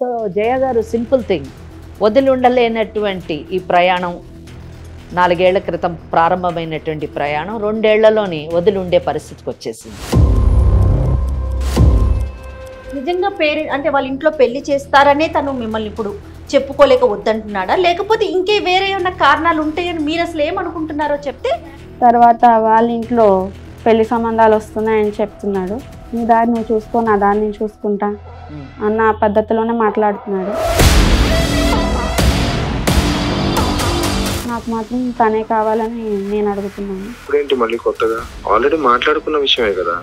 So జయ గారు simple thing, వదిలి ఉండలేనటువంటి ఈ ప్రయాణం 4 ఏళ్ల క్రితం ప్రారంభమైనటువంటి ప్రయాణం 2 ఏళ్లలోని వదిలి ఉండే పరిస్థితికి వచ్చేసింది. నిజంగా అంటే వాళ్ళ ఇంట్లో పెళ్లి చేస్తారనే తను మిమ్మల్ని ఇప్పుడు చెప్పుకోలేక వద్దంటున్నాడా, లేకపోతే ఇంకే వేరే ఏమైనా కారణాలు ఉంటాయని మీరు అసలు ఏమనుకుంటున్నారో చెప్తే? తర్వాత వాళ్ళ ఇంట్లో పెళ్లి సంబంధాలు వస్తున్నాయని చెప్తున్నాడు. నీ దారి నువ్వు చూసుకో, నా దారి నేను చూసుకుంటా అన్న పద్ధతిలోనే మాట్లాడుతున్నాడు. నాకు మాత్రం తనే కావాలని నేను అడుగుతున్నాను. ఇప్పుడేంటి మళ్ళీ కొత్తగా? ఆల్రెడీ మాట్లాడుకున్న విషయమే కదా.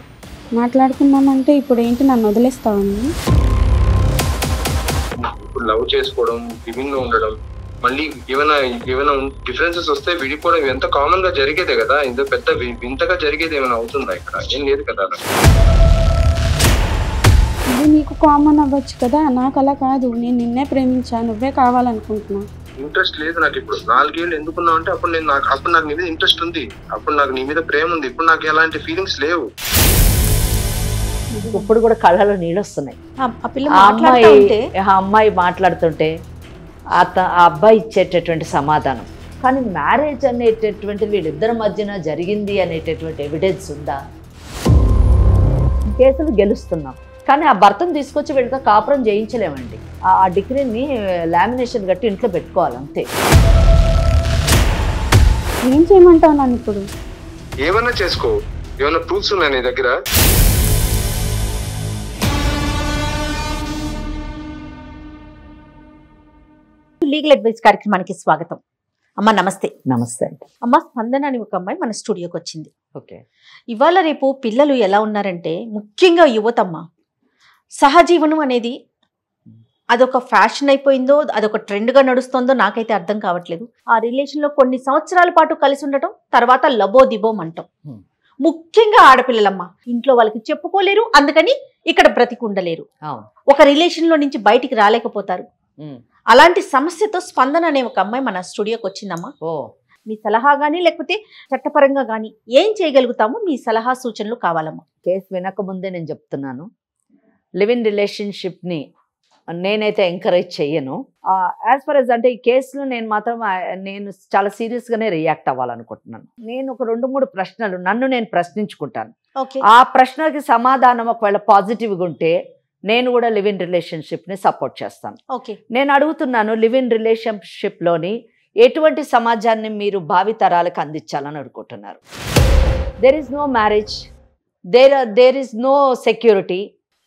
మాట్లాడుకున్నామంటే ఇప్పుడు ఏంటి, నన్ను వదిలేస్తావని? ఇప్పుడు లవ్ చేసుకోవడం, లివింగ్ లో ఉండడం, మళ్ళీ ఏమైనా డిఫరెన్సెస్ వస్తే విడిపోవడం ఎంత కామన్ గా జరిగేదే కదా. ఇంత పెద్ద వింతగా జరిగేది ఏమైనా అవుతుందా? ఇక్కడ ఏం లేదు కదా. ఇది నీకు కామన్ అవ్వచ్చు కదా, నాకు అలా కాదు. నేను నిన్నే ప్రేమించా, నువ్వే కావాలనుకుంటున్నా. ఇంట్రెస్ట్ లేదు నాకు ఇప్పుడు. 4 ఏళ్ళు ఎందుకున్నా అంటే అప్పుడు నాకు నీ మీద ఇంట్రెస్ట్ ఉంది, అప్పుడు నాకు నీ మీద ప్రేమ ఉంది. ఇప్పుడు నాకు ఎలాంటి ఫీలింగ్స్ లేవు. ఇప్పుడు కూడా కళ్ళలో నీళ్ళు వస్తున్నాయి. ఆ అమ్మాయి మాట్లాడుతుంటే ఆ అబ్బాయి ఇచ్చేటటువంటి సమాధానం. కానీ మ్యారేజ్ అనేటటువంటిది వీళ్ళిద్దరి మధ్యన జరిగింది అనేటటువంటి ఎవిడెన్స్ ఉందా? కేసులు గెలుస్తున్నాం, కానీ ఆ భర్తను తీసుకొచ్చి వీళ్ళతో కాపురం చేయించలేమండి. ఆ డిగ్రీని లామినేషన్ కట్టి ఇంట్లో పెట్టుకోవాలి, అంతే. ఏం చేయమంటావు నన్ను ఇప్పుడు? ఏమన్నా చేసుకో. ఏమన్నా ప్రూఫ్స్ ఉన్నాయి నీ దగ్గర? లీగల్ అడ్వైస్ కార్యక్రమానికి స్వాగతం. అమ్మ నమస్తే. నమస్తే అండి. అమ్మ, స్పందన అని ఒక అమ్మాయి మన స్టూడియోకి వచ్చింది. ఓకే. ఇవాళ రేపు పిల్లలు ఎలా ఉన్నారంటే, ముఖ్యంగా యువతమ్మ, సహజీవనం అనేది అదొక ఫ్యాషన్ అయిపోయిందో, అదొక ట్రెండ్గా నడుస్తుందో నాకైతే అర్థం కావట్లేదు. ఆ రిలేషన్లో కొన్ని సంవత్సరాల పాటు కలిసి ఉండటం, తర్వాత లబో దిబోం అంటాం. ముఖ్యంగా ఆడపిల్లలమ్మ, ఇంట్లో వాళ్ళకి చెప్పుకోలేరు, అందుకని ఇక్కడ బ్రతికుండలేరు. ఒక రిలేషన్లో నుంచి బయటికి రాలేకపోతారు. అలాంటి సమస్యతో స్పందన అనే ఒక అమ్మాయి మన స్టూడియోకి వచ్చిందమ్మా. మీ సలహా కానీ లేకపోతే చట్టపరంగా కానీ ఏం చేయగలుగుతామో మీ సలహా సూచనలు కావాలమ్మా. కేసు వినకముందే నేను చెప్తున్నాను, లివ్ ఇన్ రిలేషన్షిప్ని నేనైతే ఎంకరేజ్ చెయ్యను. యాజ్ ఫర్ ఎస్ అంటే ఈ కేసులో నేను చాలా సీరియస్గానే రియాక్ట్ అవ్వాలనుకుంటున్నాను. నేను ఒక 2-3 ప్రశ్నలు నన్ను నేను ప్రశ్నించుకుంటాను. ఆ ప్రశ్నకి సమాధానం ఒకవేళ పాజిటివ్గా ఉంటే నేను కూడా లివ్ ఇన్ రిలేషన్షిప్ని సపోర్ట్ చేస్తాను. నేను అడుగుతున్నాను, లివ్ ఇన్ రిలేషన్షిప్లోని ఎటువంటి సమాజాన్ని మీరు భావితరాలకు అందించాలని అనుకుంటున్నారు? There is no marriage, there is no security.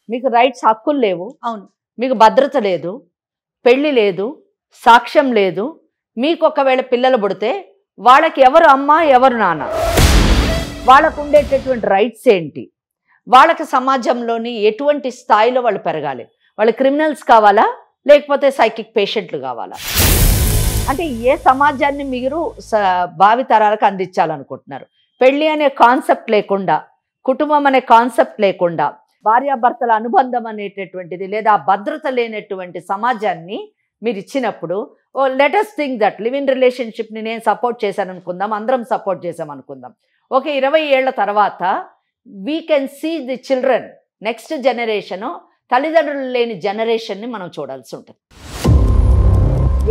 మీకు రైట్స్, హక్కులు లేవు. అవును. మీకు భద్రత లేదు, పెళ్లి లేదు, సాక్ష్యం లేదు. మీకు ఒకవేళ పిల్లలు పుడితే వాళ్ళకి ఎవరు అమ్మ, ఎవరు నాన్న, వాళ్ళకు ఉండేటటువంటి రైట్స్ ఏంటి, వాళ్ళకి సమాజంలోని ఎటువంటి స్థాయిలో వాళ్ళు పెరగాలి, వాళ్ళు క్రిమినల్స్ కావాలా లేకపోతే సైకిక్ పేషెంట్లు కావాలా? అంటే ఏ సమాజాన్ని మీరు భావితరాలకు అందించాలనుకుంటున్నారు? పెళ్ళి అనే కాన్సెప్ట్ లేకుండా, కుటుంబం అనే కాన్సెప్ట్ లేకుండా, భార్యాభర్తల అనుబంధం అనేటటువంటిది లేదా భద్రత లేనటువంటి సమాజాన్ని మీరు ఇచ్చినప్పుడు, let us think that live in రిలేషన్షిప్ని నేను సపోర్ట్ చేశాను అనుకుందాం, అందరం సపోర్ట్ చేసాం అనుకుందాం. ఒక 20 ఏళ్ల తర్వాత we can see the children, next generation, తల్లిదండ్రులు లేని జనరేషన్ని మనం చూడాల్సి ఉంటుంది.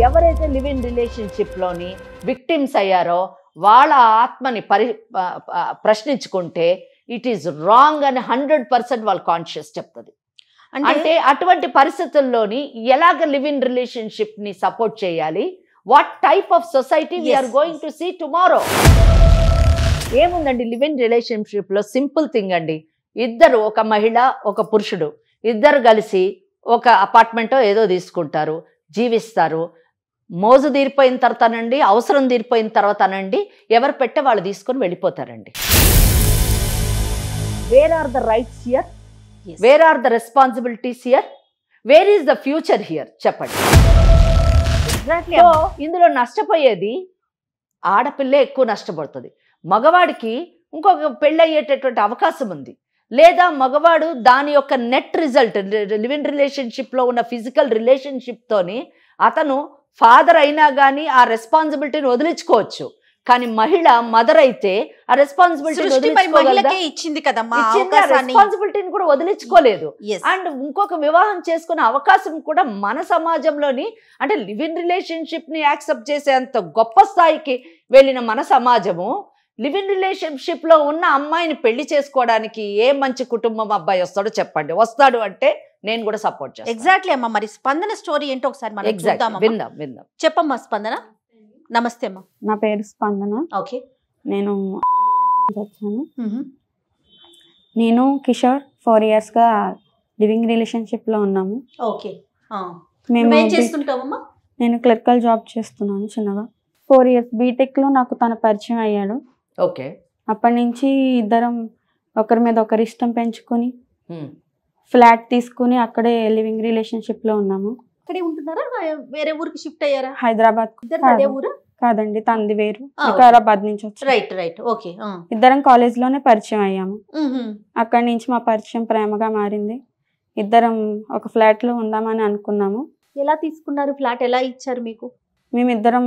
ఎవరైతే లివ్ ఇన్ రిలేషన్షిప్లోని విక్టిమ్స్ అయ్యారో వాళ్ళ ఆత్మని ప్రశ్నించుకుంటే ఇట్ ఈస్ రాంగ్ అని 100% వాళ్ళ కాన్షియస్ చెప్తుంది. అంటే అటువంటి పరిస్థితుల్లోని ఎలాగ లివ్ ఇన్ రిలేషన్షిప్ని సపోర్ట్ చేయాలి, what type of society we are going to see tomorrow. ఏముందండి లివ్ ఇన్ రిలేషన్షిప్లో? సింపుల్ థింగ్ అండి. ఇద్దరు, ఒక మహిళ ఒక పురుషుడు, ఇద్దరు కలిసి ఒక అపార్ట్మెంటో ఏదో తీసుకుంటారు, జీవిస్తారు. మోజు తీరిపోయిన తర్వాత అనండి, అవసరం తీరిపోయిన తర్వాత అనండి, ఎవరు పెట్టే వాళ్ళు తీసుకొని వెళ్ళిపోతారండి. Where are the rights here? Where are the responsibilities here? Where is the future here? చెప్పండి. ఇందులో నష్టపోయేది ఆడపిల్లే ఎక్కువ నష్టపడుతుంది. మగవాడికి ఇంకొక పెళ్ళి అయ్యేటటువంటి అవకాశం ఉంది, లేదా మగవాడు దాని యొక్క నెట్ రిజల్ట్ లివ్ ఇన్ రిలేషన్షిప్లో ఉన్న ఫిజికల్ రిలేషన్షిప్తోని అతను ఫాదర్ అయినా కానీ ఆ రెస్పాన్సిబిలిటీని వదిలించుకోవచ్చు. కానీ మహిళ మదర్ అయితే ఆ రెస్పాన్సిబిలిటీ ఇచ్చింది కదమ్మా, రెస్పాన్సిబిలిటీని కూడా వదిలించుకోలేదు. Yes. అండ్ ఇంకొక వివాహం చేసుకునే అవకాశం కూడా మన సమాజంలోని అంటే లివ్ ఇన్ రిలేషన్షిప్ ని యాక్సెప్ట్ చేసేంత గొప్ప స్థాయికి వెళ్ళిన మన సమాజము లివ్ ఇన్ రిలేషన్షిప్ లో ఉన్న అమ్మాయిని పెళ్లి చేసుకోవడానికి ఏ మంచి కుటుంబం అబ్బాయి వస్తాడో చెప్పండి. వస్తాడు అంటే నేను కూడా సపోర్ట్ చేస్తాను. ఎగ్జాక్ట్లీ అమ్మా. మరి స్పందన స్టోరీ ఏంటో ఒకసారి మనం చూద్దామా? విందాం. చెప్పమ్మా స్పందన. నమస్తే అమ్మా. నా పేరు స్పందన. ఓకే. నేను వచ్చాను. నేను కిషోర్ 4 years గా లివింగ్ రిలేషన్షిప్ లో ఉన్నాము. ఓకే. మేము ఏం చేస్తుంటావమ్మా? నేను క్లరికల్ జాబ్ చేస్తున్నాను చిన్నగా. 4 years బీటెక్ లో నాకు తన పరిచయం అయ్యాడు. ఓకే. అప్పటి నుంచి ఇద్దరం ఒకరి మీద ఒకరి ఇష్టం పెంచుకొని ఫ్లాట్ తీసుకుని అక్కడే లివింగ్ రిలేషన్షిప్ లో ఉన్నాము. అక్కడే ఉంటున్నారా? వేరే ఊరికి షిఫ్ట్ అయ్యారా? హైదరాబాద్. అదే ఊరా? కాదండి, తంది వేరు. వికారాబాద్ నుంచి వచ్చి. రైట్. ఓకే. ఇద్దరం కాలేజ్ లోనే పరిచయం అయ్యాము. అక్కడి నుంచి మా పరిచయం ప్రేమగా మారింది. ఇద్దరం ఒక ఫ్లాట్ లో ఉందామని అనుకున్నాము. ఎలా తీసుకున్నారు ఫ్లాట్? ఎలా ఇచ్చారు మీకు? మేమిద్దరం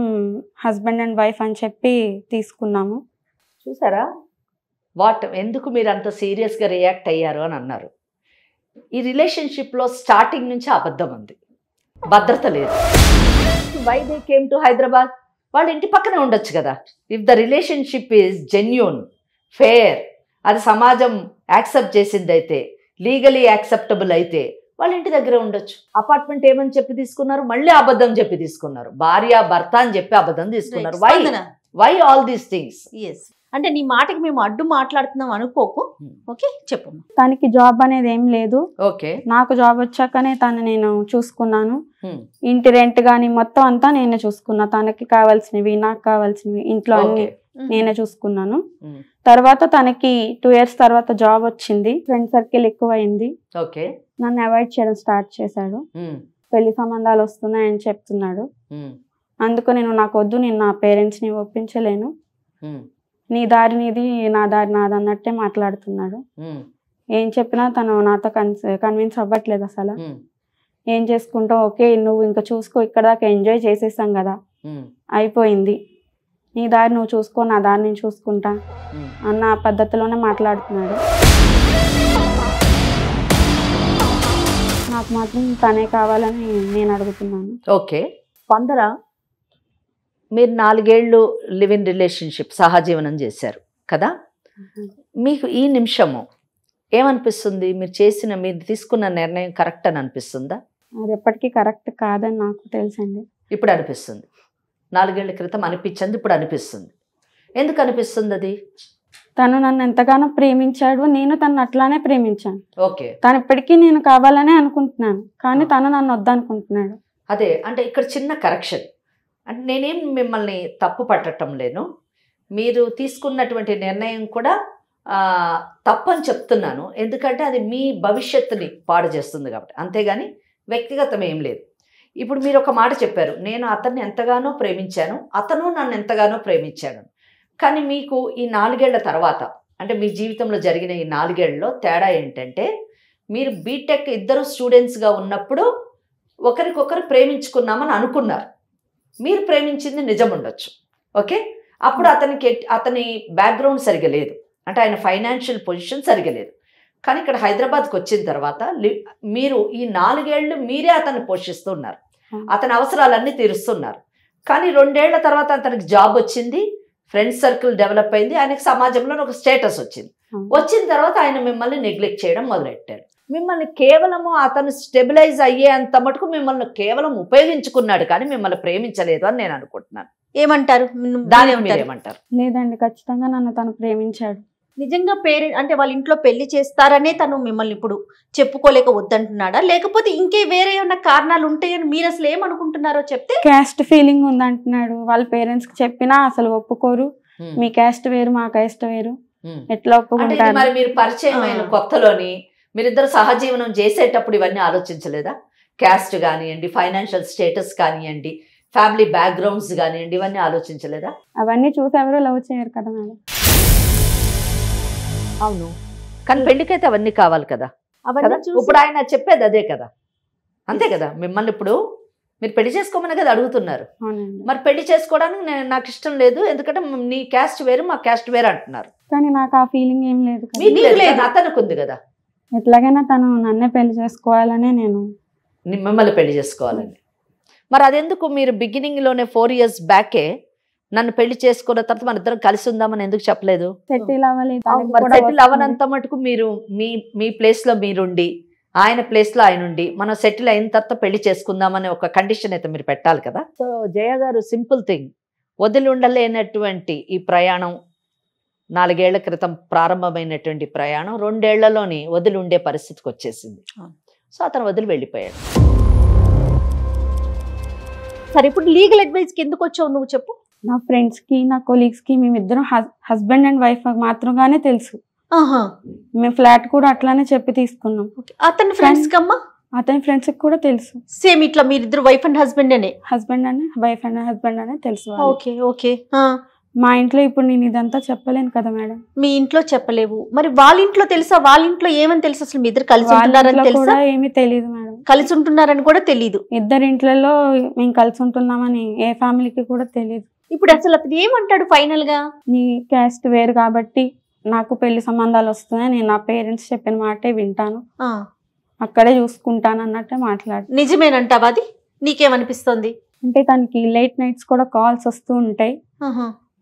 హస్బెండ్ అండ్ వైఫ్ అని చెప్పి తీసుకున్నాము. చూసారా ఎందుకు మీరు అంత సీరియస్గా రియాక్ట్ అయ్యారు అని అన్నారు. ఈ రిలేషన్షిప్లో స్టార్టింగ్ నుంచి అబద్ధం ఉంది, భద్రత లేదు. Why they came to Hyderabad? వాళ్ళ ఇంటి పక్కనే ఉండొచ్చు కదా. If the relationship is genuine, fair, అది సమాజం యాక్సెప్ట్ చేసింది అయితే, లీగలీ యాక్సెప్టబుల్ అయితే వాళ్ళ ఇంటి దగ్గర ఉండొచ్చు. అపార్ట్మెంట్ ఏమని చెప్పి తీసుకున్నారు? మళ్ళీ అబద్ధం చెప్పి తీసుకున్నారు. భార్య భర్త అని చెప్పి అబద్ధం తీసుకున్నారు. Why all these things? అంటే నీ మాటకి మేము అడ్డు మాట్లాడుతున్నాం అనుకోకు. ఓకే, చెప్పు. తనకి జాబ్ అనేది ఏం లేదు. ఓకే. నాకు జాబ్ వచ్చాకనే నేను చూసుకున్నాను. ఇంటి రెంట్ గాని మొత్తం అంతా నేనే చూసుకున్నా. తనకి కావాల్సినవి, నాకు కావాల్సినవి, ఇంట్లో అన్ని నేనే చూసుకున్నాను. తర్వాత తనకి 2 years తర్వాత జాబ్ వచ్చింది. ఫ్రెండ్ సర్కిల్ ఎక్కువ అయింది. ఓకే. నన్ను అవాయిడ్ చేయడం స్టార్ట్ చేశాడు. పెళ్లి సంబంధాలు వస్తున్నాయని చెప్తున్నాడు. అందుకు నాకు వద్దు, నేను నా పేరెంట్స్ ని ఒప్పించలేను, నీ దారి నీది, నా దారి నాది అన్నట్టే మాట్లాడుతున్నాడు. ఏం చెప్పినా తను నాతో కన్విన్స్ అవ్వట్లేదు అసలు. ఏం చేసుకుంటావు? ఓకే, నువ్వు ఇంకా చూసుకో, ఇక్కడ దాకా ఎంజాయ్ చేసేసాం కదా, అయిపోయింది, నీ దారి నువ్వు చూసుకో, నా దారి నేను చూసుకుంటా అన్న పద్ధతిలోనే మాట్లాడుతున్నాడు. నాకు మాత్రం తనే కావాలని నేను అడుగుతున్నాను. ఓకే. స్పందన, మీరు 4 ఏళ్ళు లివ్ ఇన్ రిలేషన్షిప్ సహజీవనం చేశారు కదా. మీకు ఈ నిమిషము ఏమనిపిస్తుంది? మీరు తీసుకున్న నిర్ణయం కరెక్ట్ అని అనిపిస్తుందా? అది ఎప్పటికీ కరెక్ట్ కాదని నాకు తెలుసండి. ఇప్పుడు అనిపిస్తుంది. 4 ఏళ్ల క్రితం అనిపించింది, ఇప్పుడు అనిపిస్తుంది. ఎందుకు అనిపిస్తుంది అది? తను నన్ను ఎంతగానో ప్రేమించాడు, నేను తను అట్లానే ప్రేమించాను. ఓకే. తను ఇప్పటికీ నేను కావాలనే అనుకుంటున్నాను, కానీ తను నన్ను వద్దనుకుంటున్నాడు. అదే అంటే ఇక్కడ చిన్న కరెక్షన్. అంటే నేనేం మిమ్మల్ని తప్పు పట్టడం లేను, మీరు తీసుకున్నటువంటి నిర్ణయం కూడా తప్పని చెప్తున్నాను. ఎందుకంటే అది మీ భవిష్యత్తుని పాడు చేస్తుంది కాబట్టి, అంతేగాని వ్యక్తిగతం ఏం లేదు. ఇప్పుడు మీరు ఒక మాట చెప్పారు, నేను అతన్ని ఎంతగానో ప్రేమించాను, అతను నన్ను ఎంతగానో ప్రేమించాను. కానీ మీకు ఈ 4 ఏళ్ల తర్వాత, అంటే మీ జీవితంలో జరిగిన ఈ 4 ఏళ్లలో తేడా ఏంటంటే, మీరు బీటెక్ ఇద్దరు స్టూడెంట్స్గా ఉన్నప్పుడు ఒకరికొకరు ప్రేమించుకున్నామని అనుకున్నారు. మీరు ప్రేమించింది నిజం ఉండొచ్చు. ఓకే. అప్పుడు అతని బ్యాక్గ్రౌండ్ సరిగా లేదు, అంటే ఆయన ఫైనాన్షియల్ పొజిషన్ సరిగా లేదు. కానీ ఇక్కడ హైదరాబాద్కి వచ్చిన తర్వాత మీరు ఈ 4 ఏళ్ళు మీరే అతన్ని పోషిస్తున్నారు, అతని అవసరాలన్నీ తీరుస్తున్నారు. కానీ 2 ఏళ్ల తర్వాత అతనికి జాబ్ వచ్చింది, ఫ్రెండ్ సర్కిల్ డెవలప్ అయింది, ఆయనకి సమాజంలో ఒక స్టేటస్ వచ్చింది. వచ్చిన తర్వాత ఆయన మిమ్మల్ని నెగ్లెక్ట్ చేయడం మొదలెట్టారు. మిమ్మల్ని కేవలము అతను స్టెబిలైజ్ అయ్యేంత మటుకు మిమ్మల్ని కేవలం ఉపయోగించుకున్నాడు, కానీ మిమ్మల్ని ప్రేమించలేదు అని నేను అనుకుంటున్నాను. ఏమంటారు? దానికి ఏమంటారు? లేదండి, ఖచ్చితంగా నన్ను తను ప్రేమించాడు. నిజంగా పేరెంట్ అంటే వాళ్ళ ఇంట్లో పెళ్లి చేస్తారనే తను మిమ్మల్ని ఇప్పుడు చెప్పుకోలేక వద్దంటున్నాడా, లేకపోతే ఇంకే వేరే ఏమన్నా కారణాలు ఉంటాయని మీరు అసలు ఏమనుకుంటున్నారో చెప్తే? క్యాస్ట్ ఫీలింగ్ ఉందంటున్నాడు. వాళ్ళ పేరెంట్స్ కి చెప్పినా అసలు ఒప్పుకోరు. మీ క్యాస్ట్ వేరు, మా క్యాస్ట్ వేరు, ఎట్లా ఒప్పుకుంటారు? మరి మీరు పరిచయం అయిన కొత్తలోని మీరిద్దరు సహజీవనం చేసేటప్పుడు ఇవన్నీ ఆలోచించలేదా? క్యాస్ట్ కానివ్వండి, ఫైనాన్షియల్ స్టేటస్ కానివ్వండి, ఫ్యామిలీ బ్యాక్గ్రౌండ్స్ కానివ్వండి, ఇవన్నీ ఆలోచించలేదా? అవన్నీ చూసి ఎవరు లవ్ చేయరు కదా మేడం. అవును, కానీ పెళ్లికైతే అవన్నీ కావాలి కదా. అవన్నీ ఇప్పుడు ఆయన చెప్పేది అదే కదా, అంతే కదా. మిమ్మల్ని ఇప్పుడు మీరు పెళ్లి చేసుకోమని కదా అడుగుతున్నారు. అవునండి. మరి పెళ్లి చేసుకోవడానికి నాకు ఇష్టం లేదు, ఎందుకంటే నీ క్యాస్ట్ వేరు మా క్యాస్ట్ వేరు అంటున్నారు. కానీ నాకు ఆ ఫీలింగ్ ఏం లేదు కదా. మీకు లేదు, అతనికి ఉంది కదా. ఎట్లాగైనా తను నన్నే పెళ్లి చేసుకోవాలనే నేను మిమ్మల్ని పెళ్లి చేసుకోవాలని. మరి అదెందుకు మీరు బిగినింగ్లోనే 4 years బ్యాకే నన్ను పెళ్లి చేసుకున్న తర్వాత మన ఇద్దరం కలిసి ఉందామని ఎందుకు చెప్పలేదు? సెటిల్ అవ్వలేదు. సెటిల్ అవ్వనంత మటుకు మీరు మీ ప్లేస్లో మీరుండి ఆయన ప్లేస్లో ఆయన ఉండి మనం సెటిల్ అయిన తర్వాత పెళ్లి చేసుకుందామని ఒక కండిషన్ అయితే మీరు పెట్టాలి కదా. సో జయ గారు, సింపుల్ థింగ్, వదిలి ఉండలేనటువంటి ఈ ప్రయాణం 4 ఏళ్ల క్రితం ప్రారంభమైనటువంటి ప్రయాణం 2 ఏళ్లలోని వదిలి ఉండే పరిస్థితికి వచ్చేసింది. సో అతను వదిలి వెళ్ళిపోయాడు. సరే, ఇప్పుడు లీగల్ అడ్వైస్కి ఎందుకు వచ్చావు నువ్వు చెప్పు. నా ఫ్రెండ్స్ కి నా కొలీగ్స్ కి మేమిద్దరం హస్బెండ్ అండ్ వైఫ్ మాత్రంగానే తెలుసు. మేము ఫ్లాట్ కూడా అట్లానే చెప్పి తీసుకున్నాం. అతని ఫ్రెండ్స్ కమ్మా? అతని ఫ్రెండ్స్ కి కూడా తెలుసు. సేమ్ ఇట్లా మీరిద్దరు వైఫ్ అండ్ హస్బెండ్ అనే? హస్బెండ్ అని వైఫ్ అండ్ హస్బెండ్ అనే తెలుసు. Okay okay. మా ఇంట్లో ఇప్పుడు నేను ఇదంతా చెప్పలేను కదా మేడం. మీ ఇంట్లో చెప్పలేవు, మరి వాళ్ళ ఇంట్లో తెలుసా? వాళ్ళ ఇంట్లో ఏమని తెలుసు? అసలు మీ ఇద్దరు కలిసి ఉంటున్నారని తెలుసా? ఏమీ తెలియదు మేడం. కలిసి ఉంటున్నారని కూడా తెలియదు. ఇద్దరి ఇంట్లో మేము కలిసి ఉంటున్నామని ఏ ఫ్యామిలీకి కూడా తెలియదు. ఇప్పుడు అసలు అతను ఏమంటాడు ఫైనల్ గా? నీ క్యాస్ట్ వేరు కాబట్టి నాకు పెళ్లి సంబంధాలు వస్తున్నాయి, నేను నా పేరెంట్స్ చెప్పిన మాటే వింటాను, అక్కడే చూసుకుంటాను అన్నట్టే మాట్లాడు. నిజమేనంటావా? అది నీకేమనిపిస్తుంది? అంటే తనకి లేట్ నైట్స్ కూడా కాల్స్ వస్తూ ఉంటాయి.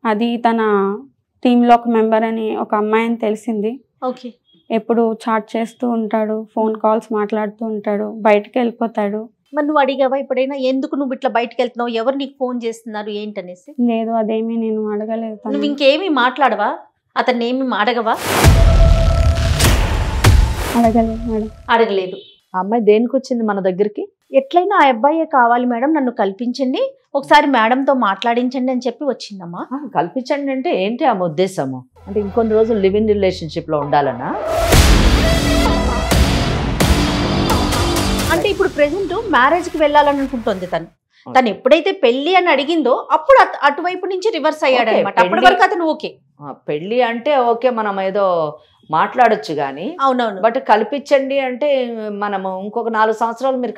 అది తన టీంలో ఒక మెంబర్ అని ఒక అమ్మాయి అని తెలిసింది. ఓకే. ఎప్పుడు చాట్ చేస్తూ ఉంటాడు, ఫోన్ కాల్స్ మాట్లాడుతూ ఉంటాడు, బయటకు వెళ్ళిపోతాడు. మరి నువ్వు అడిగావా ఎప్పుడైనా ఎందుకు నువ్వు ఇట్లా బయటకు వెళ్తున్నావు, ఎవరు నీకు ఫోన్ చేస్తున్నారు ఏంటనేసి? లేదు, అదేమీ నేను అడగలేదు. నువ్వు ఇంకేమీ మాట్లాడవా? అతన్ని ఏమి అడగవా? అడగలేదు మేడం. అడగలేదు. ఆ అమ్మాయి దేనికి వచ్చింది మన దగ్గరికి? ఎట్లయినా ఆ అబ్బాయే కావాలి మేడం, నన్ను కల్పించండి, ఒకసారి మేడంతో మాట్లాడించండి అని చెప్పి వచ్చిందమ్మా. కల్పించండి అంటే ఏంటి ఆమె ఉద్దేశము? అంటే ఇంకొన్ని రోజులు లివ్ ఇన్ రిలేషన్షిప్ లో ఉండాలనా? అంటే ఇప్పుడు ప్రెసెంట్ మ్యారేజ్ కి వెళ్ళాలని అనుకుంటుంది తను ఎప్పుడైతే పెళ్లి అని అడిగిందో అప్పుడు అటువైపు నుంచి రివర్స్ అయ్యాడు అనమాట. అప్పటి వరకు అతను ఓకే. పెళ్లి అంటే ఓకే, మనం ఏదో మాట్లాడొచ్చు గానీ. అవునవును. బట్ కల్పించండి అంటే మనము ఇంకొక 4 సంవత్సరాలు మీరు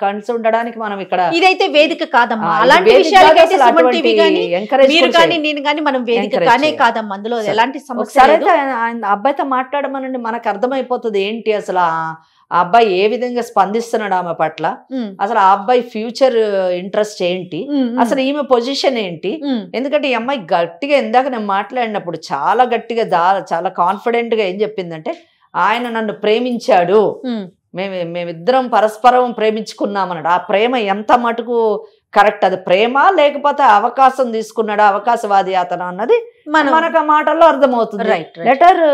కలిసి ఉండడానికి మనం ఇక్కడ ఇదైతే వేదిక కాదమ్మా. అలాంటి విషయాలకైతే సుమన్ టీవీ గానీ మీరు కానీ నేను కానీ మనం వేదిక కానే కాదమ్మా. అందులో ఎలాంటి సమస్య లేదు. అబ్బాయితో మాట్లాడమనండి, మనకు అర్థమైపోతుంది ఏంటి అసలు ఆ అబ్బాయి ఏ విధంగా స్పందిస్తున్నాడు ఆమె పట్ల, అసలు ఆ అబ్బాయి ఫ్యూచర్ ఇంట్రెస్ట్ ఏంటి, అసలు ఈమె పొజిషన్ ఏంటి. ఎందుకంటే ఈ అమ్మాయి గట్టిగా ఇందాక నేను మాట్లాడినప్పుడు చాలా గట్టిగా చాలా కాన్ఫిడెంట్ గా ఏం చెప్పిందంటే, ఆయన నన్ను ప్రేమించాడు, మేమిద్దరం పరస్పరం ప్రేమించుకున్నామన్నాడు. ఆ ప్రేమ ఎంత మటుకు కరెక్ట్, అది ప్రేమ లేకపోతే అవకాశం తీసుకున్నాడు, అవకాశవాది అతను అన్నది మనకు ఆ మాటల్లో అర్థమవుతుంది. Let her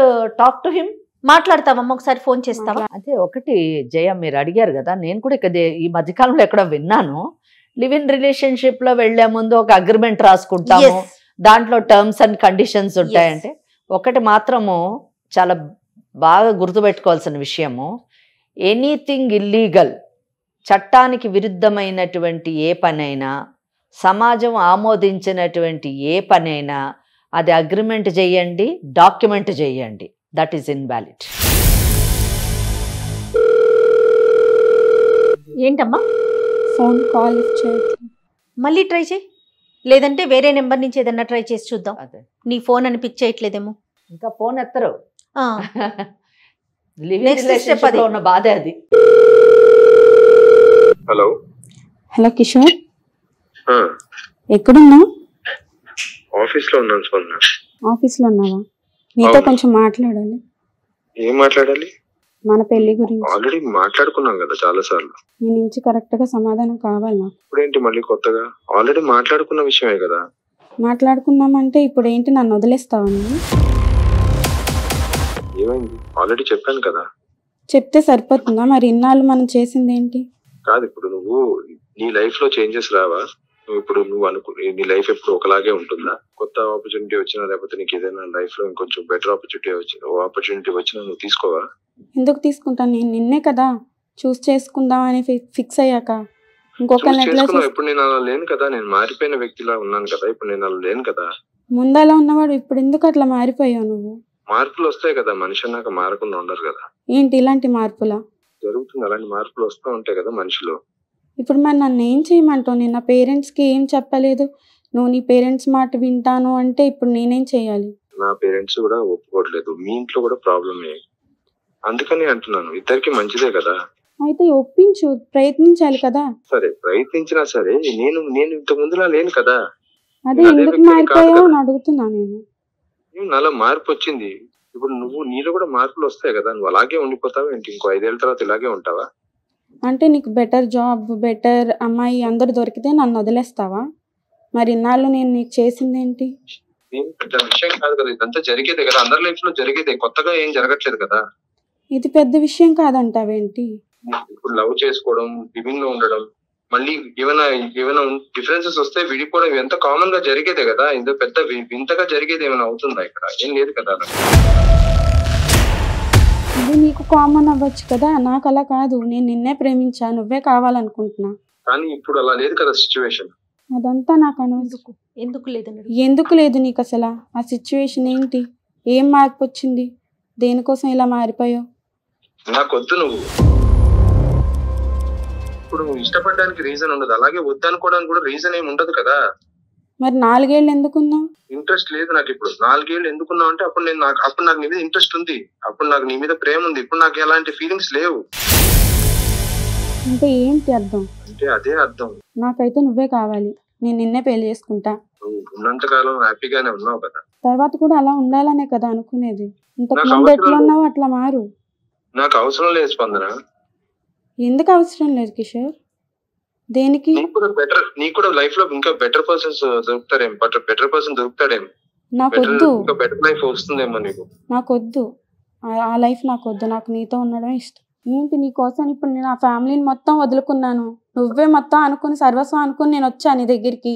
talk to him. మాట్లాడతావమ్మా, ఒకసారి ఫోన్ చేస్తావా? అదే ఒకటి జయ, మీరు అడిగారు కదా, నేను కూడా ఇక్కడ ఈ మధ్యకాలంలో ఎక్కడ విన్నాను, లివ్ ఇన్ రిలేషన్షిప్ లో వెళ్లే ముందు ఒక అగ్రిమెంట్ రాసుకుంటాము, దాంట్లో టర్మ్స్ అండ్ కండిషన్స్ ఉంటాయంటే. ఒకటి మాత్రము చాలా బాగా గుర్తుపెట్టుకోవాల్సిన విషయము, ఎనీథింగ్ ఇల్లీగల్, చట్టానికి విరుద్ధమైనటువంటి ఏ పనైనా, సమాజం ఆమోదించినటువంటి ఏ పనైనా అది అగ్రిమెంట్ చేయండి, డాక్యుమెంట్ చేయండి, దట్ ఈస్ ఇన్వాలిడ్. ఏంటమ్మా ఫోన్ కాల్ చేయట్లేదు, మళ్ళీ ట్రై చేయి, లేదంటే వేరే నెంబర్ నుంచి ఏదన్నా ట్రై చేసి చూద్దాం. నీ ఫోన్ అని పిక్ చేయట్లేదేమో, ఇంకా ఫోన్ ఎత్తరు. ఉన్న బాధ అది. హలో హలో కిషోర్, ఎక్కడున్నావు? ఆఫీస్ లో ఉన్నాను స్పందన. ఆఫీస్ లో ఉన్నావా? నీతో కొంచెం మాట్లాడాలి. ఏం మాట్లాడాలి? మన పెళ్లి గురించి. ఆల్రెడీ మాట్లాడుకున్నాం కదా చాలా సార్లు. నీ నుంచి కరెక్ట్ గా సమాధానం కావాలి నాకు. ఇప్పుడేంటి మళ్ళీ కొత్తగా? ఆల్రెడీ మాట్లాడుకున్న విషయమే కదా. మాట్లాడుకున్నామంటే ఇప్పుడు ఏంటి, నన్ను వదిలేస్తావా నువ్వు? ఏమైంది? ఆల్రెడీ చెప్పాను కదా. చెప్తే సరిపోతుందా? మరి ఇన్నాళ్ళు మనం చేసింది ఏంటి? కాదు, ఇప్పుడు నువ్వు నీ లైఫ్ లో చేంజెస్ రావా? ఇప్పుడు నువ్వు నీ లైఫ్ ఎప్పుడు ఒకలాగే ఉంటుందా? కొత్త ఆపర్చునిటీ వచ్చినా, లేకపోతే నీకు ఏదైనా లైఫ్ లో ఇంకొంచెం బెటర్ ఆపర్చునిటీ వచ్చినా నువ్వు తీసుకోవా? ఎందుకు తీసుకుంటాను? నేను నిన్నే కదా చూస్ చేసుకుందాం అని ఫిక్స్ అయ్యాక ఇప్పుడు నేను అలా లేను కదా, నేను మారిపోయిన వ్యక్తిలా ఉన్నాను కదా, ఇప్పుడు నేను అలా లేను కదా. ముందు అలా ఉన్నవాడు ఇప్పుడు ఎందుకు అట్లా మారిపోయావు నువ్వు? మార్పులు వస్తాయి కదా, మనిషి అన్నాక మారకుండా ఉండరు కదా. ఏంటి ఇలాంటి మార్పులా? జరుగుతుంది, అలాంటి మార్పులు వస్తూ ఉంటాయి కదా మనిషిలో. ఇప్పుడు మరి నన్ను ఏం చేయమంటావు? నేను నా పేరెంట్స్కి ఏం చెప్పలేదు, నువ్వు నీ పేరెంట్స్ మాట వింటాను అంటే ఇప్పుడు నేనేం చేయాలి? నా పేరెంట్స్ కూడా ఒప్పుకోవట్లేదు, మీ ఇంట్లో కూడా ప్రాబ్లమే, అందుకని అంటున్నాను. ఇద్దరికి మంచిదే కదా. అయితే ఒప్పించు, ప్రయత్నించాలి కదా. సరే ప్రయత్నించినా సరే నేను ఇంత ముందులా లేను కదా. అదే ఎందుకు మారిపోయావు అని అడుగుతున్నా నేను. నాలో మార్పు వచ్చింది, ఇప్పుడు నీలో కూడా మార్పులు వస్తాయి కదా. నువ్వు అలాగే ఉండిపోతావు ఏంటి? ఇంకో 5 ఏళ్ళ తర్వాత ఇలాగే ఉంటావా? అంటే నీకు బెటర్ జాబ్, బెటర్ అమ్మాయి అందరు దొరికితే నన్ను వదిలేస్తావా? మరి ఇన్నాళ్ళు నేను నీకు చేసింది ఏంటి? ఏం పెద్ద విషయం కాదు కదా, ఇదంతా జరిగేదే కదా, అందరి లైఫ్ లో జరిగేదే, కొత్తగా ఏం జరగట్లేదు కదా. ఇది పెద్ద విషయం కాదంటావేంటి? ఇప్పుడు లవ్ చేసుకోవడం, లివింగ్ లో ఉండడం, మళ్ళీ ఏమైనా డిఫరెన్సెస్ వస్తే విడిపోవడం, ఎంత కామన్ గా జరిగేదే కదా. ఇంత పెద్ద వింతగా జరిగేది ఏమైనా అవుతుందా? ఇక్కడ ఏం లేదు కదా. ఇది నీకు కామన్ అవ్వచ్చు కదా, నాకు అలా కాదు. నేను నిన్నే ప్రేమించా, నువ్వే కావాలనుకుంటున్నా. కానీ ఇప్పుడు అలా లేదు కదా సిచ్యువేషన్. అదంతా నాకు అనవసరం. ఎందుకు లేదని ఎందుకు లేదు నీకు అసలు? ఆ సిచ్యువేషన్ ఏంటి? ఏం మార్పు వచ్చింది? దేనికోసం ఇలా మారిపోయావు? నాకొద్దు నువ్వు. ఇప్పుడు నువ్వు ఇష్టపడడానికి రీజన్ ఉండదు, అలాగే వద్దనుకోవడానికి కూడా రీజన్ ఏమి ఉండదు కదా. మరి 4 ఏళ్ళు ఎందుకున్నావు? ఇంట్రెస్ట్ లేదు నాకు ఇప్పుడు. 4 ఏళ్ళు ఎందుకున్నావు అంటే అప్పుడు నాకు నీ మీద ఇంట్రెస్ట్ ఉంది, అప్పుడు నాకు నీ మీద ప్రేమ ఉంది. ఇప్పుడు నాకు ఎలాంటి ఫీలింగ్స్ లేవు. అంటే ఏంటి అర్థం? అంటే అదే అర్థం. నాకైతే నువ్వే కావాలి, నేను నిన్నే పెళ్లి చేసుకుంటా. నువ్వు ఉన్నంతకాలం హ్యాపీగానే ఉన్నావు కదా. తర్వాత కూడా అలా ఉండాలనే కదా అనుకునేది. ఇంతకు నాకు ముందు అవసరం ఎట్లా ఉన్నావో అట్లా మారు. నాకు అవసరం లేదు స్పందన. ఎందుకు అవసరం లేదు కిషోర్? దేనికి? నీకు కూడా లైఫ్ లో ఇంకా బెటర్ పర్సన్స్ దొరుకుతారేం, బెటర్ పర్సన్ దొరుకుతాడేం, నాకొద్దు, ఇంకా బెటర్ లైఫ్ వస్తుందేమో నీకు. నాకొద్దు ఆ లైఫ్, నాకొద్దు. నాకు నీతో ఉండడమే ఇష్టం. ఏంటి నీ కోసం ఇప్పుడు నేను ఆ ఫ్యామిలీని మొత్తం వదులుకున్నాను, నువ్వే మొత్తం అనుకుని సర్వస్వం అనుకుని నేను వచ్చాను నీ దగ్గరికి.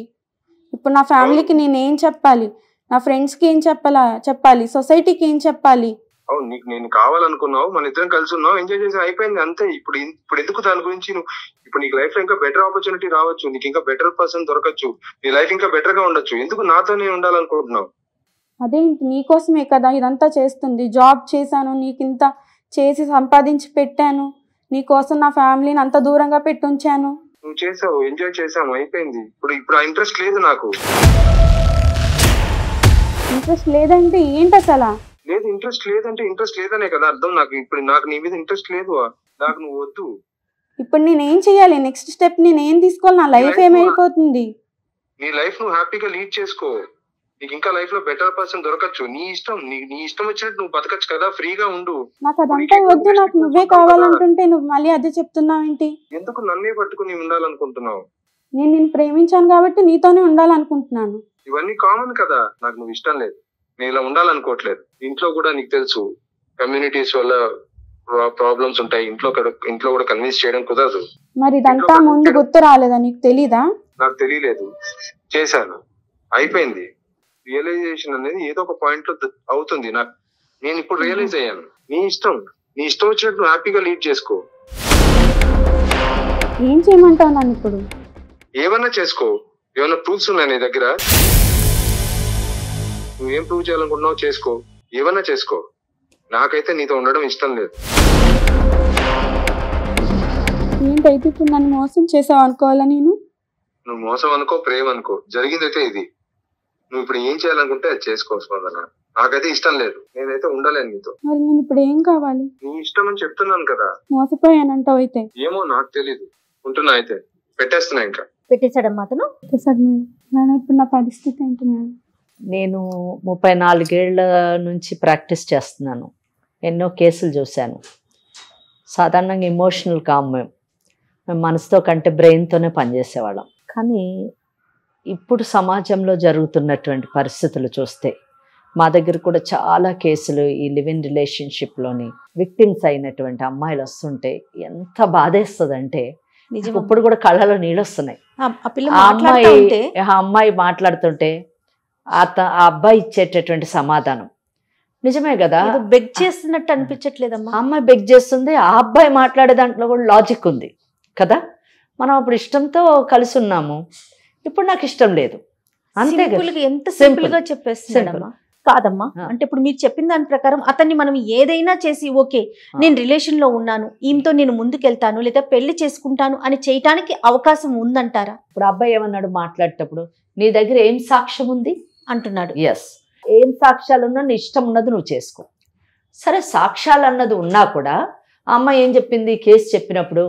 ఇప్పుడు నా ఫ్యామిలీకి నేనేం చెప్పాలి? నా ఫ్రెండ్స్కి ఏం చెప్పాలి? సొసైటీకి ఏం చెప్పాలి? అవును, నీకు నేను కావాలనుకున్నావు, మన ఇద్దరం కలిసి ఉన్నావు, ఎంజాయ్ చేసి అయిపోయింది అంతే. ఇప్పుడు ఎందుకు దాని గురించి? నువ్వు ఇప్పుడు నీకు లైఫ్ లో ఇంకా బెటర్ ఆపర్చునిటీ రావచ్చు, నీకు ఇంకా బెటర్ పర్సన్ దొరకచ్చు, నీ లైఫ్ ఇంకా బెటర్ గా ఉండొచ్చు. ఎందుకు నాతోనే ఉండాలనుకుంటున్నావు? అదేంటి, నీకోసమే కదా ఇదంతా చేస్తుంది. జాబ్ చేశాను, నీకింత చేసి సంపాదించి పెట్టాను, నీకోసం నా ఫ్యామిలీని అంత దూరంగా పెట్టి ఉంచాను. నువ్వు చేసావు, ఎంజాయ్ చేసాము, అయిపోయింది. ఇప్పుడు ఆ ఇంట్రెస్ట్ లేదు నాకు. ఇంట్రెస్ట్ లేదంటే ఏంటి అసలు? లేదు, ఇంట్రెస్ట్ లేదంటే ఇంట్రెస్ట్ లేదనే కదా అర్థం. నాకు నీ మీద ఇంట్రెస్ట్ లేదు, నాకు నువ్వు వద్దు. ఇప్పుడు నేనేం చెయ్యాలి? నెక్స్ట్ స్టెప్ నేనేం తీసుకోవాలి? నా లైఫ్ ఏమైపోతుంది? నీ లైఫ్ నువ్వు హ్యాపీగా లీడ్ చేసుకో, నీకు ఇంకా లైఫ్ లో బెటర్ పర్సన్ దొరకచ్చు. నీ ఇష్టం వచ్చినట్టు నువ్వు బతకచ్చు కదా, ఫ్రీగా ఉండు. నాకు అదంతా వద్దు, నాకు నువ్వే కావాలంటుంటే నువ్వు మళ్ళీ అదే చెప్తున్నావేంటి? ఎందుకు నన్నే పట్టుకుని ఉండాలనుకుంటున్నావు? నేను నిన్ను ప్రేమించాను కాబట్టి నీతోనే ఉండాలనుకుంటున్నాను. ఇవన్నీ కామన్ కదా. నాకు నువ్వు ఇష్టం లేదు, నేను ఇలా ఉండాలనుకోవట్లేదు. ఇంట్లో కూడా నీకు తెలుసు, కమ్యూనిటీస్ వల్ల ప్రాబ్లమ్స్ ఉంటాయి. ఇంట్లో కూడా కన్విన్స్ చేయడం కుదరదు. మరి ఇదంతా ముందు గుర్తు రాలేదా? నీకు తెలీదా? నాకు తెలియలేదు, చేశాను, అయిపోయింది. రియలైజేషన్ అనేది ఏదో ఒక పాయింట్ లో అవుతుంది. నేను ఇప్పుడు రియలైజ్ అయ్యాను. నీ ఇష్టం వచ్చినట్టు హ్యాపీగా లీడ్ చేసుకో. ఏం చేయమంటావు నన్ను ఇప్పుడు? ఏమన్నా చేసుకో. ఏమన్నా ప్రూఫ్స్ ఉన్నాయి నీ దగ్గర? నువ్వేం ప్రూవ్ చేయాలనుకుంటున్నావు చేసుకో, ఏమన్నా చేసుకో. నాకైతే నీతో ఉండడం ఇష్టం లేదు. ఏంటైతే ఇప్పుడు నన్ను మోసం చేసావు అనుకోవాలా నేను? నువ్వు మోసం అనుకో, ప్రేమ అనుకో, జరిగిందైతే ఇది. నువ్వు ఇప్పుడు ఏం చేయాలనుకుంటే అది చేసుకో స్పందన. నాకైతే ఇష్టం లేదు, నేనైతే ఉండలేను నీతో. మరి నేను ఇప్పుడు ఏం కావాలి? నీ ఇష్టం అని చెప్తున్నాను కదా. మోసపోయానంటావు అయితే? ఏమో నాకు తెలీదు. ఉంటున్నా అయితే, పెట్టేస్తున్నా. ఇంకా పెట్టేశాడమ్మా అతను. మేడం ఇప్పుడు నా పరిస్థితి ఏంటి మేడం? నేను 34 ఏళ్ల నుంచి ప్రాక్టీస్ చేస్తున్నాను. ఎన్నో కేసులు చూశాను. సాధారణంగా ఎమోషనల్ కామ్ మేము మనసుతో కంటే బ్రెయిన్తోనే పనిచేసేవాళ్ళం. కానీ ఇప్పుడు సమాజంలో జరుగుతున్నటువంటి పరిస్థితులు చూస్తే మా దగ్గర కూడా చాలా కేసులు ఈ లివ్ ఇన్ రిలేషన్షిప్లోని విక్టిమ్స్ అయినటువంటి అమ్మాయిలు వస్తుంటే ఎంత బాధేస్తుందంటే ఇప్పుడు కూడా కళ్ళలో నీళ్ళు వస్తున్నాయి. ఆ అమ్మాయి మాట్లాడుతుంటే ఆ అబ్బాయి ఇచ్చేటటువంటి సమాధానం నిజమే కదా. బెగ్ చేస్తున్నట్టు అనిపించట్లేదమ్మా. అమ్మాయి బెగ్ చేస్తుంది, ఆ అబ్బాయి మాట్లాడే దాంట్లో కూడా లాజిక్ ఉంది కదా. మనం అప్పుడు ఇష్టంతో కలిసి ఉన్నాము, ఇప్పుడు నాకు ఇష్టం లేదు, అంతే కదా. ఎంత సింపుల్ గా చెప్పేస్తున్నాడమ్మా. కాదమ్మా, అంటే ఇప్పుడు మీరు చెప్పిన దాని ప్రకారం అతన్ని మనం ఏదైనా చేసి ఓకే నేను రిలేషన్ లో ఉన్నాను, ఈమెతో నేను ముందుకెళ్తాను లేదా పెళ్లి చేసుకుంటాను అని చేయటానికి అవకాశం ఉందంటారా? ఇప్పుడు అబ్బాయి ఏమన్నాడు మాట్లాడేటప్పుడు, నీ దగ్గర ఏం సాక్ష్యం ఉంది అంటున్నాడు. ఎస్, ఏం సాక్ష్యాలు ఉన్నా నీ ఇష్టం ఉన్నది నువ్వు చేసుకో. సరే, సాక్ష్యాలు అన్నది ఉన్నా కూడా ఆ అమ్మాయి ఏం చెప్పింది కేసు చెప్పినప్పుడు,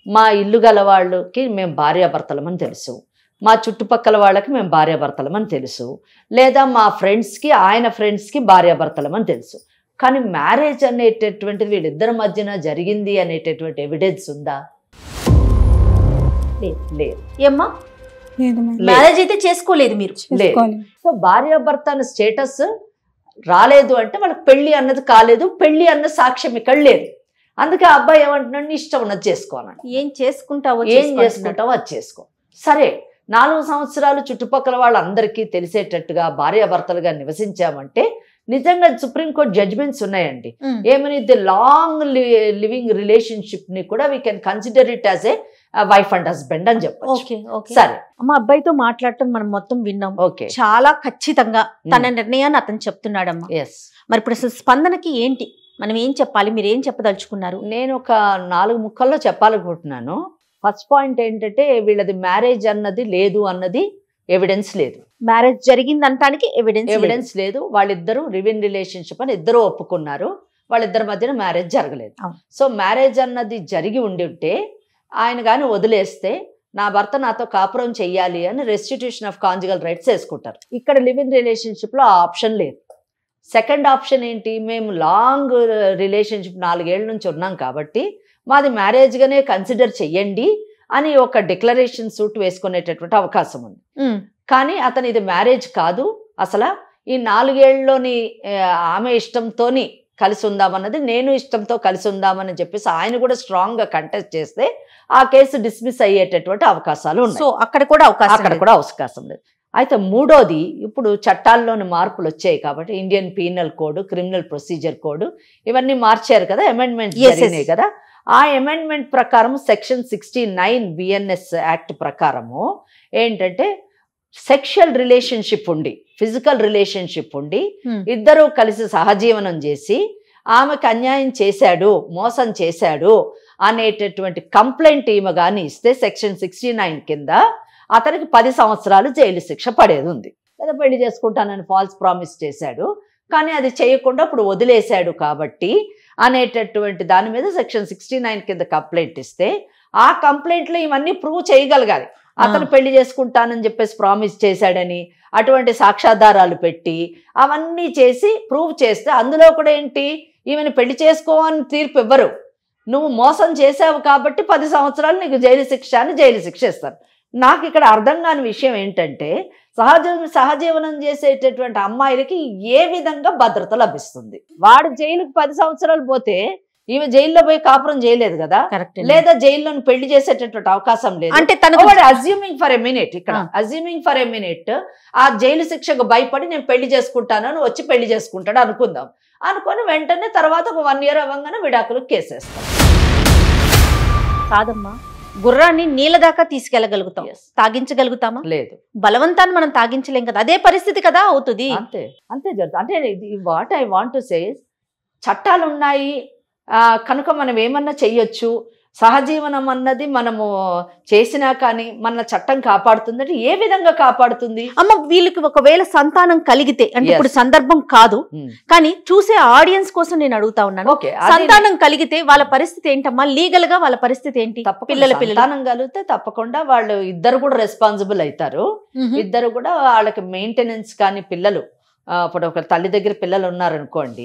మా ఇల్లు గల వాళ్ళకి మేము భార్యాభర్తలమని తెలుసు, మా చుట్టుపక్కల వాళ్ళకి మేము భార్యాభర్తలమని తెలుసు, లేదా మా ఫ్రెండ్స్కి ఆయన ఫ్రెండ్స్కి భార్యాభర్తలమని తెలుసు. కానీ మ్యారేజ్ అనేటటువంటిది వీళ్ళిద్దరి మధ్యన జరిగింది అనేటటువంటి ఎవిడెన్స్ ఉందా? లేదు. ఏమ్మా, లేదు మేడం. మ్యారేజ్ అయితే చేసుకోలేదు మీరు. చేసుకోలేదు. సో భార్యాభర్త అనే స్టేటస్ రాలేదు అంటే వాళ్ళకి పెళ్లి అన్నది కాలేదు, పెళ్లి అన్న సాక్ష్యం ఇక్కడ లేదు. అందుకే ఆ అబ్బాయి ఏమంటున్నాడు, నీ ఇష్టం ఉన్నది చేసుకోవాలని. ఏం చేసుకుంటావో ఏం చేసుకుంటావో అది చేసుకో. సరే, 4 సంవత్సరాలు చుట్టుపక్కల వాళ్ళందరికీ తెలిసేటట్టుగా భార్యాభర్తలుగా నివసించామంటే నిజంగా సుప్రీంకోర్టు జడ్జిమెంట్స్ ఉన్నాయండి. ఏమని, ది లాంగ్ లివింగ్ రిలేషన్షిప్ ని కూడా we can consider it as a wife and husband అని చెప్పొచ్చు. సరే, అమ్మ అబ్బాయితో మాట్లాడటం మనం మొత్తం విన్నాం. ఓకే, చాలా ఖచ్చితంగా తన నిర్ణయాన్ని అతను చెప్తున్నాడమ్మా. ఎస్. మరి ఇప్పుడు అసలు స్పందనకి ఏంటి, మనం ఏం చెప్పాలి, మీరు ఏం చెప్పదలుచుకున్నారు? నేను ఒక 4 ముక్కల్లో చెప్పాలనుకుంటున్నాను. ఫస్ట్ పాయింట్ ఏంటంటే, వీళ్ళది మ్యారేజ్ అన్నది లేదు అన్నది ఎవిడెన్స్ లేదు. మ్యారేజ్ జరిగిందంటానికి ఎవిడెన్స్ లేదు. వాళ్ళిద్దరూ లివ్-ఇన్ రిలేషన్షిప్ అని ఇద్దరు ఒప్పుకున్నారు. వాళ్ళిద్దరి మధ్యన మ్యారేజ్ జరగలేదు. సో మ్యారేజ్ అన్నది జరిగి ఉండి ఉంటే ఆయన కానీ వదిలేస్తే నా భర్త నాతో కాపురం చెయ్యాలి అని రెస్టిట్యూషన్ ఆఫ్ కాంజుగల్ రైట్స్ వేసుకుంటారు. ఇక్కడ లివ్-ఇన్ రిలేషన్షిప్లో ఆ ఆప్షన్ లేదు. సెకండ్ ఆప్షన్ ఏంటి, మేము లాంగ్ రిలేషన్షిప్ 4 ఏళ్ల నుంచి ఉన్నాం కాబట్టి మాది మ్యారేజ్గానే కన్సిడర్ చెయ్యండి అని ఒక డిక్లరేషన్ సూట్ వేసుకునేటటువంటి అవకాశం ఉంది. కానీ అతను ఇది మ్యారేజ్ కాదు, అసలు ఈ 4 ఏళ్లలోని ఆమె ఇష్టంతోని కలిసి ఉందామన్నది, నేను ఇష్టంతో కలిసి ఉందామని చెప్పేసి ఆయన కూడా స్ట్రాంగ్ గా కంటెస్ట్ చేస్తే ఆ కేసు డిస్మిస్ అయ్యేటటువంటి అవకాశాలు ఉన్నాయి. సో అక్కడ కూడా అవకాశం లేదు. అయితే మూడోది, ఇప్పుడు చట్టాల్లోని మార్పులు వచ్చాయి కాబట్టి Indian penal code, criminal procedure code ఇవన్నీ మార్చారు కదా, అమెండ్మెంట్ జరిగినాయి కదా. ఆ అమెండ్మెంట్ ప్రకారం సెక్షన్ 69 బిఎన్ఎస్ యాక్ట్ ప్రకారము ఏంటంటే, సెక్షువల్ రిలేషన్షిప్ ఉండి, ఫిజికల్ రిలేషన్షిప్ ఉండి ఇద్దరూ కలిసి సహజీవనం చేసి ఆమెకు అన్యాయం చేశాడు, మోసం చేశాడు అనేటటువంటి కంప్లైంట్ ఈమె కానీ ఇస్తే సెక్షన్ 69 కింద అతనికి 10 సంవత్సరాలు జైలు శిక్ష పడేది ఉంది. లేదా పెళ్లి చేసుకుంటానని ఫాల్స్ ప్రామిస్ చేశాడు, కానీ అది చేయకుండా ఇప్పుడు వదిలేశాడు కాబట్టి అనేటటువంటి దాని మీద సెక్షన్ 69 కింద కంప్లైంట్ ఇస్తే ఆ కంప్లైంట్లో ఇవన్నీ ప్రూవ్ చేయగలగాలి. అతను పెళ్లి చేసుకుంటానని చెప్పేసి ప్రామిస్ చేశాడని అటువంటి సాక్ష్యాధారాలు పెట్టి అవన్నీ చేసి ప్రూవ్ చేస్తే అందులో కూడా ఏంటి, ఈమెను పెళ్లి చేసుకోవని తీర్పు ఇవ్వరు, నువ్వు మోసం చేసావు కాబట్టి 10 సంవత్సరాలు నీకు జైలు శిక్ష అని జైలు శిక్ష ఇస్తారు. నాకు ఇక్కడ అర్థం కాని విషయం ఏంటంటే, సహజీవనం చేసేటటువంటి అమ్మాయిలకి ఏ విధంగా భద్రత లభిస్తుంది? వాడు జైలుకి 10 సంవత్సరాలు పోతే ఈమె జైల్లో పోయి కాపురం చేయలేదు కదా, లేదా జైల్లో పెళ్లి చేసేటటువంటి అవకాశం లేదు. అంటే అజ్యూమింగ్ ఫర్ ఎ మినిట్, ఇక్కడ అజ్యూమింగ్ ఫర్ ఎ మినిట్ ఆ జైలు శిక్షకు భయపడి నేను పెళ్లి చేసుకుంటానని వచ్చి పెళ్లి చేసుకుంటాడు అనుకుందాం. అనుకొని వెంటనే తర్వాత ఒక 1 year అవ్వగానే విడాకులకు కేసేస్తాం. కాదమ్మా, గుర్రాన్ని నీళ్ళ దాకా తీసుకెళ్లగలుగుతాం, తాగించగలుగుతామా? లేదు. బలవంతాన్ని మనం తాగించలేం కదా, అదే పరిస్థితి కదా అవుతుంది. అంతే జరుగుతుంది. అంటే what I want to say, చట్టాలు ఉన్నాయి కనుక మనం ఏమన్నా చెయ్యొచ్చు. సహజీవనం అన్నది మనము చేసినా కానీ మన చట్టం కాపాడుతుందంటే ఏ విధంగా కాపాడుతుంది? అమ్మ, వీళ్ళకి ఒకవేళ సంతానం కలిగితే, అంటే ఇప్పుడు సందర్భం కాదు కానీ చూసే ఆడియన్స్ కోసం నేను అడుగుతా ఉన్నాను, సంతానం కలిగితే వాళ్ళ పరిస్థితి ఏంటమ్మా? లీగల్ గా వాళ్ళ పరిస్థితి ఏంటి? సంతానం కలిగితే తప్పకుండా వాళ్ళు ఇద్దరు కూడా రెస్పాన్సిబుల్ అవుతారు. ఇద్దరు కూడా వాళ్ళకి మెయింటెనెన్స్ కానీ పిల్లలు, ఇప్పుడు ఒక తల్లి దగ్గర పిల్లలు ఉన్నారనుకోండి,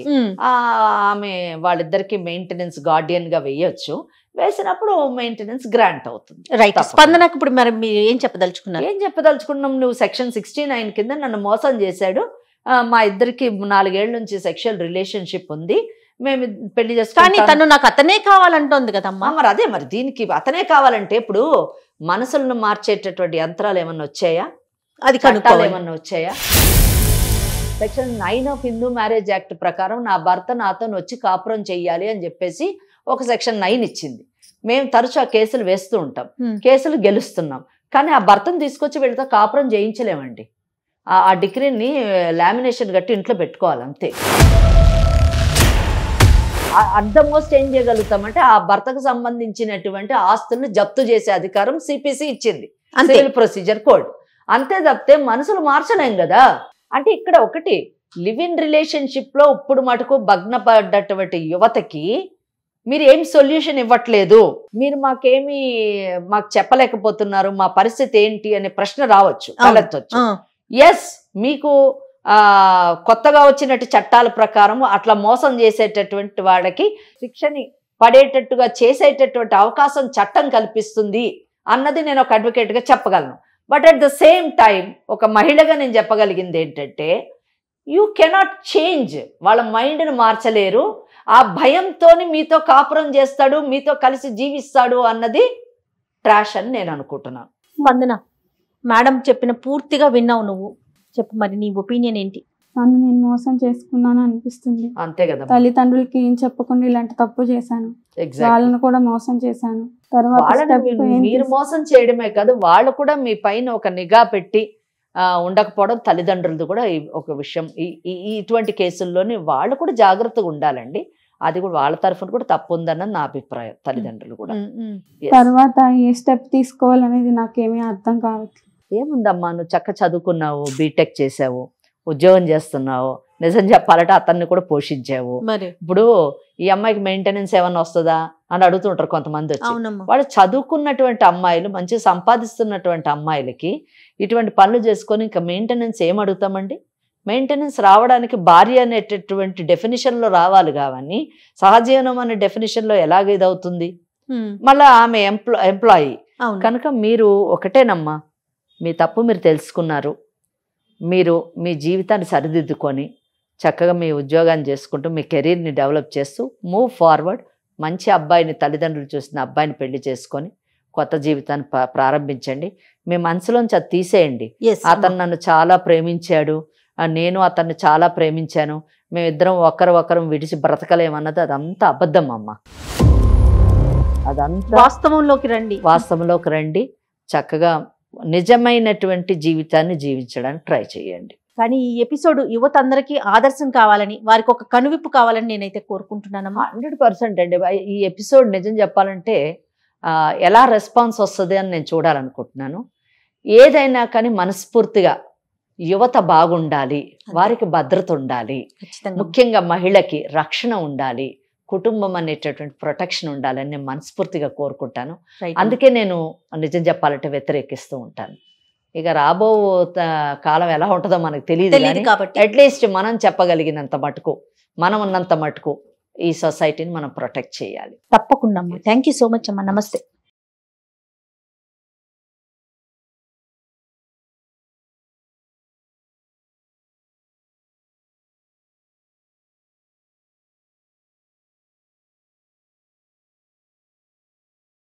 ఆమె వాళ్ళిద్దరికి మెయింటెనెన్స్ గార్డియన్ గా వేయొచ్చు. వేసినప్పుడు మెయింటెనెన్స్ గ్రాంట్ అవుతుంది. రైట్. స్పందనకు ఇప్పుడు మరి మీరు ఏం చెప్పదలుచుకున్నాం? నువ్వు సెక్షన్ 69 కింద నన్ను మోసం చేశాడు, మా ఇద్దరికి 4 ఏళ్ల నుంచి సెక్షువల్ రిలేషన్షిప్ ఉంది, మేము పెళ్లి చేసుకుంటాం, కానీ తను నాకు అతనే కావాలంటోంది కదమ్మా. మరి అదే, మరి దీనికి అతనే కావాలంటే ఇప్పుడు మనసులను మార్చేటటువంటి యంత్రాలు ఏమన్నా వచ్చాయా? అది చట్టాలు ఏమన్నా వచ్చాయా? Section 9 of Hindu marriage act ప్రకారం నా భర్త నాతో వచ్చి కాపురం చెయ్యాలి అని చెప్పేసి ఒక సెక్షన్ 9 ఇచ్చింది. మేము తరచు ఆ కేసులు వేస్తూ ఉంటాం, కేసులు గెలుస్తున్నాం, కానీ ఆ భర్తను తీసుకొచ్చి వీళ్ళతో కాపురం చేయించలేమండి. ఆ డిగ్రీని లామినేషన్ కట్టి ఇంట్లో పెట్టుకోవాలి అంతే. అట్ ద మోస్ట్ ఏం చేయగలుగుతామంటే ఆ భర్తకు సంబంధించినటువంటి ఆస్తులను జప్తు చేసే అధికారం సిపిసి ఇచ్చింది, సివిల్ ప్రొసీజర్ కోడ్. అంతే తప్పితే మనసులు మార్చలేం కదా. అంటే ఇక్కడ ఒకటి, లివ్ ఇన్ రిలేషన్షిప్ లో ఇప్పుడు మటుకు భగ్నపడ్డటువంటి యువతకి మీరు ఏం సొల్యూషన్ ఇవ్వట్లేదు, మీరు మాకు చెప్పలేకపోతున్నారు, మా పరిస్థితి ఏంటి అనే ప్రశ్న రావచ్చు, తలెత్తొచ్చు. ఎస్, మీకు కొత్తగా వచ్చినట్టు చట్టాల ప్రకారం అట్లా మోసం చేసేటటువంటి వాడికి శిక్షని పడేటట్టుగా చేసేటటువంటి అవకాశం చట్టం కల్పిస్తుంది అన్నది నేను ఒక అడ్వకేట్గా చెప్పగలను. But at the same time ఒక మహిళగా నేను చెప్పగలిగింది ఏంటంటే, యూ కెనాట్ చేంజ్, వాళ్ళ మైండ్ని మార్చలేరు. ఆ భయంతో మీతో కాపురం చేస్తాడు, మీతో కలిసి జీవిస్తాడు అన్నది ట్రాష్ అని నేను అనుకుంటున్నాను. వందన, మేడం చెప్పిన పూర్తిగా విన్నావు నువ్వు. చెప్పు మరి నీ ఒపీనియన్ ఏంటి? నన్ను నేను మోసం చేసుకున్నాను అనిపిస్తుంది. అంతే కదా, తల్లిదండ్రులకి ఏం చెప్పకుండా ఇలాంటి తప్పు చేశాను, వాళ్ళను కూడా మోసం చేశాను. తర్వాత మీరు మోసం చేయడమే కాదు, వాళ్ళు కూడా మీ పైన ఒక నిఘా పెట్టి ఉండకపోవడం తల్లిదండ్రులది కూడా ఒక విషయం. ఇటువంటి కేసుల్లోని వాళ్ళు కూడా జాగ్రత్తగా ఉండాలండి. అది కూడా వాళ్ళ తరఫున కూడా తప్పు ఉందన్నది నా అభిప్రాయం. తల్లిదండ్రులు కూడా తర్వాత ఏ స్టెప్ తీసుకోవాలనేది నాకేమీ అర్థం కావట్లేదు. ఏముందమ్మా, నువ్వు చదువుకున్నావు, బీటెక్ చేసావు, ఉద్యోగం చేస్తున్నావు, నిజం చెప్పాలంటే అతన్ని కూడా పోషించావు. ఇప్పుడు ఈ అమ్మాయికి మెయింటెనెన్స్ ఏమన్నా వస్తుందా అని అడుగుతుంటారు కొంతమంది వచ్చి. వాళ్ళు చదువుకున్నటువంటి అమ్మాయిలు, మంచిగా సంపాదిస్తున్నటువంటి అమ్మాయిలకి ఇటువంటి పనులు చేసుకొని ఇంకా మెయింటెనెన్స్ ఏం అడుగుతామండి? మెయింటెనెన్స్ రావడానికి భార్య అనేటటువంటి డెఫినేషన్లో రావాలి కావని సహజీవనం అనే డెఫినేషన్లో ఎలాగ ఇదవుతుంది? మళ్ళీ ఆమె ఎంప్లాయీ కనుక మీరు ఒకటేనమ్మా, మీ తప్పు మీరు తెలుసుకున్నారు, మీరు మీ జీవితాన్ని సరిదిద్దుకొని చక్కగా మీ ఉద్యోగాన్ని చేసుకుంటూ మీ కెరీర్ని డెవలప్ చేస్తూ మూవ్ ఫార్వర్డ్. మంచి అబ్బాయిని, తల్లిదండ్రులు చూసిన అబ్బాయిని పెళ్లి చేసుకొని కొత్త జీవితాన్ని ప్రారంభించండి. మీ మనసులోంచి అది తీసేయండి. అతను నన్ను చాలా ప్రేమించాడు, నేను అతన్ని చాలా ప్రేమించాను, మేమిద్దరం ఒకరు విడిచి బ్రతకలేమన్నది అదంతా అబద్ధం అమ్మ. అదంతా వాస్తవంలోకి రండి. చక్కగా నిజమైనటువంటి జీవితాన్ని జీవించడానికి ట్రై చేయండి. కానీ ఈ ఎపిసోడ్ యువత అందరికీ ఆదర్శం కావాలని, వారికి ఒక కనువిప్పు కావాలని నేనైతే కోరుకుంటున్నానమ్మా. 100% అండి. ఈ ఎపిసోడ్ నిజం చెప్పాలంటే ఎలా రెస్పాన్స్ వస్తుంది అని నేను చూడాలనుకుంటున్నాను. ఏదైనా కానీ మనస్ఫూర్తిగా యువత బాగుండాలి, వారికి భద్రత ఉండాలి, ముఖ్యంగా మహిళకి రక్షణ ఉండాలి, కుటుంబం అనేటటువంటి ప్రొటెక్షన్ ఉండాలని నేను మనస్ఫూర్తిగా కోరుకుంటాను. అందుకే నేను నిజం చెప్పాలంటే వ్యతిరేకిస్తూ ఉంటాను. ఇక రాబో కాలం ఎలా ఉంటుందో మనకు తెలియదు కాబట్టి అట్లీస్ట్ మనం చెప్పగలిగినంత మటుకు, మనం ఉన్నంత మటుకు ఈ సొసైటీని మనం ప్రొటెక్ట్ చేయాలి. తప్పకుండా అమ్మా. థ్యాంక్ యూ సో మచ్ అమ్మా. నమస్తే.